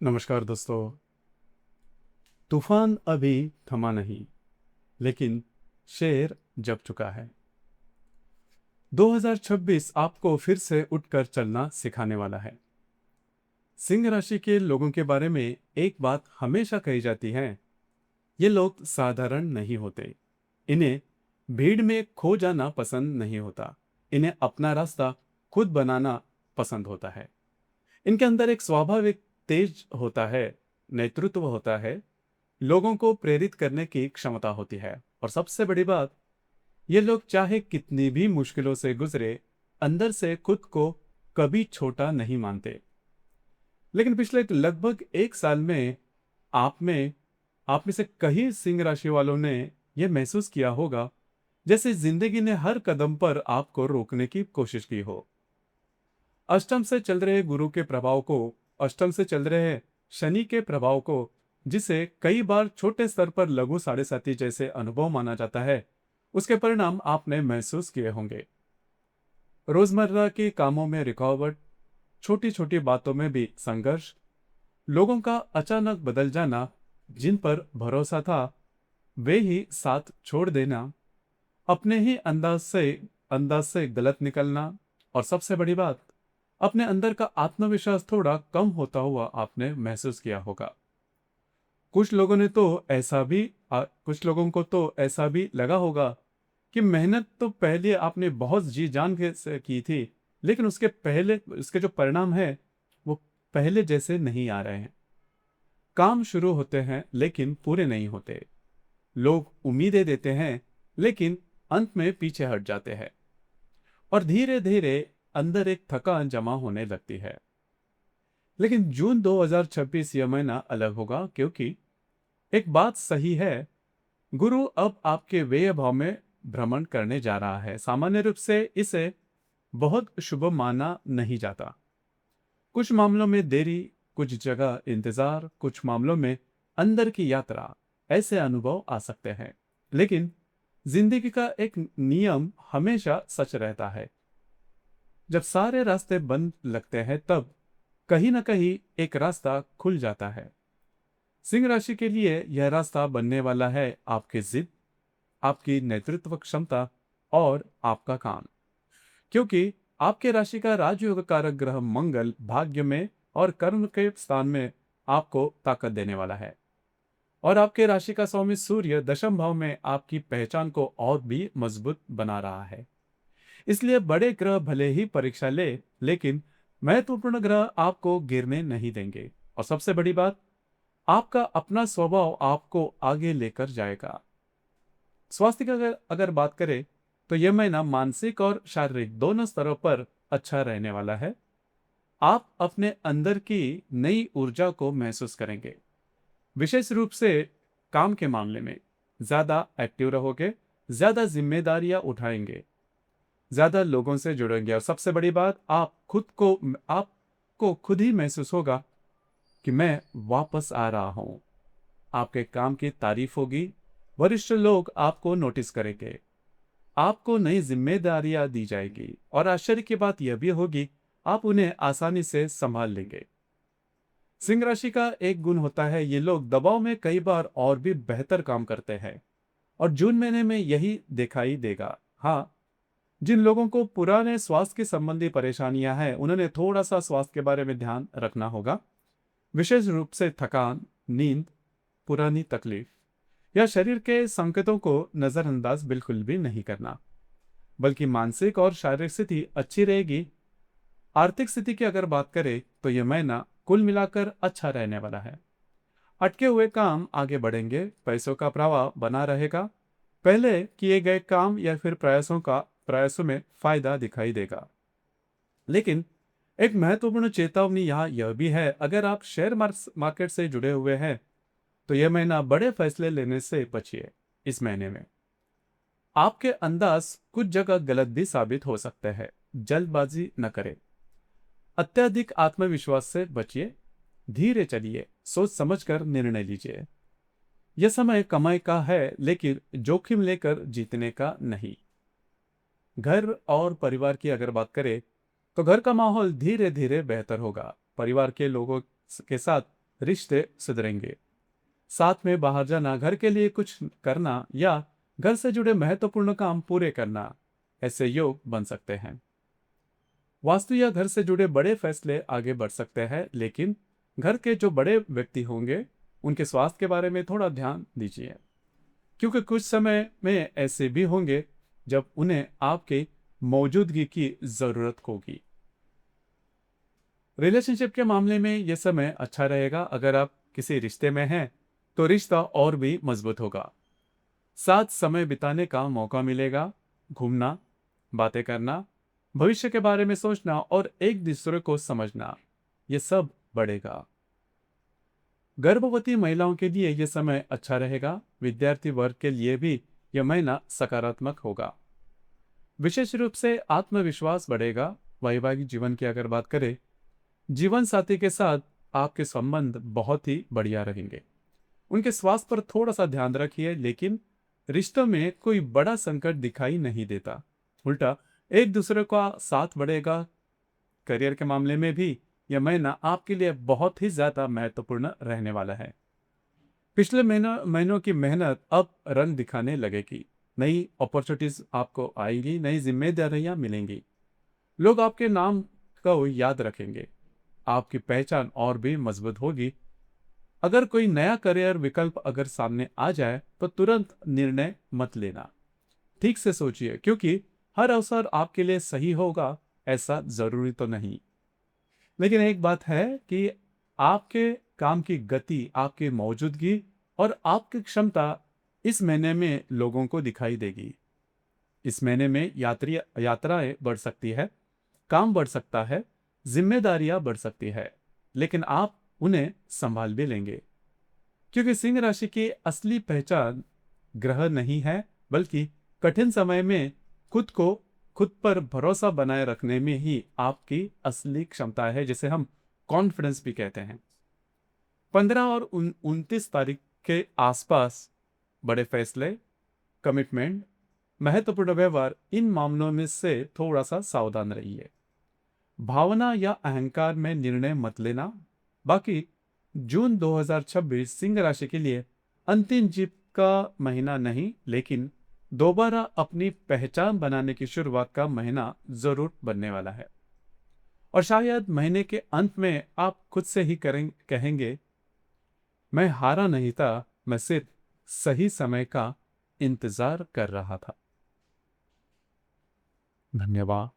नमस्कार दोस्तों। तूफान अभी थमा नहीं, लेकिन शेर जग चुका है। 2026 आपको फिर से उठकर चलना सिखाने वाला है। सिंह राशि के लोगों के बारे में एक बात हमेशा कही जाती है, ये लोग साधारण नहीं होते। इन्हें भीड़ में खो जाना पसंद नहीं होता। इन्हें अपना रास्ता खुद बनाना पसंद होता है। इनके अंदर एक स्वाभाविक तेज होता है, नेतृत्व होता है, लोगों को प्रेरित करने की क्षमता होती है। और सबसे बड़ी बात, ये लोग चाहे कितनी भी मुश्किलों से गुजरे, अंदर से खुद को कभी छोटा नहीं मानते। लेकिन पिछले लगभग एक साल में आप में से कई सिंह राशि वालों ने यह महसूस किया होगा, जैसे जिंदगी ने हर कदम पर आपको रोकने की कोशिश की हो। अष्टम से चल रहे गुरु के प्रभाव को, अष्टम से चल रहे शनि के प्रभाव को, जिसे कई बार छोटे स्तर पर लघु साढ़े साथी जैसे अनुभव माना जाता है, उसके परिणाम आपने महसूस किए होंगे। रोजमर्रा के कामों में रुकावट, छोटी छोटी बातों में भी संघर्ष, लोगों का अचानक बदल जाना, जिन पर भरोसा था वे ही साथ छोड़ देना, अपने ही अंदाज से गलत निकलना, और सबसे बड़ी बात, अपने अंदर का आत्मविश्वास थोड़ा कम होता हुआ आपने महसूस किया होगा। कुछ लोगों को तो ऐसा भी लगा होगा कि मेहनत तो पहले आपने बहुत जी जान के से की थी, लेकिन उसके जो परिणाम है वो पहले जैसे नहीं आ रहे हैं। काम शुरू होते हैं लेकिन पूरे नहीं होते। लोग उम्मीदें देते हैं लेकिन अंत में पीछे हट जाते हैं। और धीरे धीरे अंदर एक थकान जमा होने लगती है। लेकिन जून 2026 यह महीना अलग होगा, क्योंकि एक बात सही है, गुरु अब आपके व्यय भाव में भ्रमण करने जा रहा है। सामान्य रूप से इसे बहुत शुभ माना नहीं जाता। कुछ मामलों में देरी, कुछ जगह इंतजार, कुछ मामलों में अंदर की यात्रा, ऐसे अनुभव आ सकते हैं। लेकिन जिंदगी का एक नियम हमेशा सच रहता है। जब सारे रास्ते बंद लगते हैं, तब कहीं ना कहीं एक रास्ता खुल जाता है। सिंह राशि के लिए यह रास्ता बनने वाला है आपकी जिद, आपकी नेतृत्व क्षमता और आपका काम। क्योंकि आपके राशि का राजयोग कारक ग्रह मंगल भाग्य में और कर्म के स्थान में आपको ताकत देने वाला है। और आपके राशि का स्वामी सूर्य दशम भाव में आपकी पहचान को और भी मजबूत बना रहा है। इसलिए बड़े ग्रह भले ही परीक्षा ले, लेकिन महत्वपूर्ण ग्रह आपको गिरने नहीं देंगे। और सबसे बड़ी बात, आपका अपना स्वभाव आपको आगे लेकर जाएगा। स्वास्थ्य की अगर बात करें, तो यह महीना मानसिक और शारीरिक दोनों स्तरों पर अच्छा रहने वाला है। आप अपने अंदर की नई ऊर्जा को महसूस करेंगे। विशेष रूप से काम के मामले में ज्यादा एक्टिव रहोगे, ज्यादा जिम्मेदारियां उठाएंगे, ज्यादा लोगों से जुड़ेंगे। और सबसे बड़ी बात, आपको खुद ही महसूस होगा कि मैं वापस आ रहा हूं। आपके काम की तारीफ होगी, वरिष्ठ लोग आपको नोटिस करेंगे, आपको नई जिम्मेदारियां दी जाएगी, और आश्चर्य की बात यह भी होगी, आप उन्हें आसानी से संभाल लेंगे। सिंह राशि का एक गुण होता है, ये लोग दबाव में कई बार और भी बेहतर काम करते हैं, और जून महीने में यही दिखाई देगा। हाँ, जिन लोगों को पुराने स्वास्थ्य की संबंधी परेशानियां हैं, उन्होंने थोड़ा सा स्वास्थ्य के बारे में ध्यान रखना होगा। विशेष रूप से थकान, नींद, पुरानी तकलीफ या शरीर के संकेतों को नजरअंदाज बिल्कुल भी नहीं करना, बल्कि मानसिक और शारीरिक स्थिति अच्छी रहेगी। आर्थिक स्थिति की अगर बात करें, तो यह महीना कुल मिलाकर अच्छा रहने वाला है। अटके हुए काम आगे बढ़ेंगे, पैसों का प्रवाह बना रहेगा, पहले किए गए काम या फिर प्रयासों में फायदा दिखाई देगा। लेकिन एक महत्वपूर्ण चेतावनी यहाँ यह भी है, अगर आप शेयर मार्केट से जुड़े हुए हैं, तो यह महीना बड़े फैसले लेने से बचिए। इस महीने में आपके अंदाज कुछ जगह गलत भी साबित हो सकते हैं। जल्दबाजी न करें, अत्यधिक आत्मविश्वास से बचिए, धीरे चलिए, सोच समझकर निर्णय लीजिए। यह समय कमाई का है, लेकिन जोखिम लेकर जीतने का नहीं। घर और परिवार की अगर बात करें, तो घर का माहौल धीरे धीरे बेहतर होगा। परिवार के लोगों के साथ रिश्ते सुधरेंगे। साथ में बाहर जाना, घर के लिए कुछ करना या घर से जुड़े महत्वपूर्ण काम पूरे करना, ऐसे योग बन सकते हैं। वास्तु या घर से जुड़े बड़े फैसले आगे बढ़ सकते हैं, लेकिन घर के जो बड़े व्यक्ति होंगे उनके स्वास्थ्य के बारे में थोड़ा ध्यान दीजिए, क्योंकि कुछ समय में ऐसे भी होंगे जब उन्हें आपके मौजूदगी की जरूरत होगी। रिलेशनशिप के मामले में यह समय अच्छा रहेगा। अगर आप किसी रिश्ते में हैं तो रिश्ता और भी मजबूत होगा। साथ समय बिताने का मौका मिलेगा। घूमना, बातें करना, भविष्य के बारे में सोचना और एक दूसरे को समझना, ये सब बढ़ेगा। गर्भवती महिलाओं के लिए यह समय अच्छा रहेगा। विद्यार्थी वर्ग के लिए भी यह महीना सकारात्मक होगा। विशेष रूप से आत्मविश्वास बढ़ेगा। वैवाहिक जीवन की अगर बात करें, जीवन साथी के साथ आपके संबंध बहुत ही बढ़िया रहेंगे। उनके स्वास्थ्य पर थोड़ा सा ध्यान रखिए, लेकिन रिश्तों में कोई बड़ा संकट दिखाई नहीं देता। उल्टा एक दूसरे का साथ बढ़ेगा। करियर के मामले में भी यह महीना आपके लिए बहुत ही ज्यादा महत्वपूर्ण रहने वाला है। पिछले महीनों की मेहनत अब रंग दिखाने लगेगी। नई अपॉर्चुनिटीज आपको आएगी, नई जिम्मेदारियां मिलेंगी। लोग आपके नाम को याद रखेंगे। आपकी पहचान और भी मजबूत होगी। अगर कोई नया करियर विकल्प अगर सामने आ जाए तो तुरंत निर्णय मत लेना। ठीक से सोचिए, क्योंकि हर अवसर आपके लिए सही होगा ऐसा जरूरी तो नहीं। लेकिन एक बात है कि आपके काम की गति, आपकी मौजूदगी और आपकी क्षमता इस महीने में लोगों को दिखाई देगी। इस महीने में यात्राएं बढ़ सकती है, काम बढ़ सकता है, जिम्मेदारियां बढ़ सकती है, लेकिन आप उन्हें संभाल भी लेंगे, क्योंकि सिंह राशि की असली पहचान ग्रह नहीं है, बल्कि कठिन समय में खुद पर भरोसा बनाए रखने में ही आपकी असली क्षमता है, जिसे हम कॉन्फिडेंस भी कहते हैं। 15 और 29 तारीख के आसपास बड़े फैसले, कमिटमेंट, महत्वपूर्ण व्यवहार, इन मामलों में से थोड़ा सा सावधान रहिए। भावना या अहंकार में निर्णय मत लेना। बाकी जून 2026 सिंह राशि के लिए अंतिम जीत का महीना नहीं, लेकिन दोबारा अपनी पहचान बनाने की शुरुआत का महीना जरूर बनने वाला है। और शायद महीने के अंत में आप खुद से ही कहेंगे, मैं हारा नहीं था, मैं सिर्फ सही समय का इंतजार कर रहा था। धन्यवाद।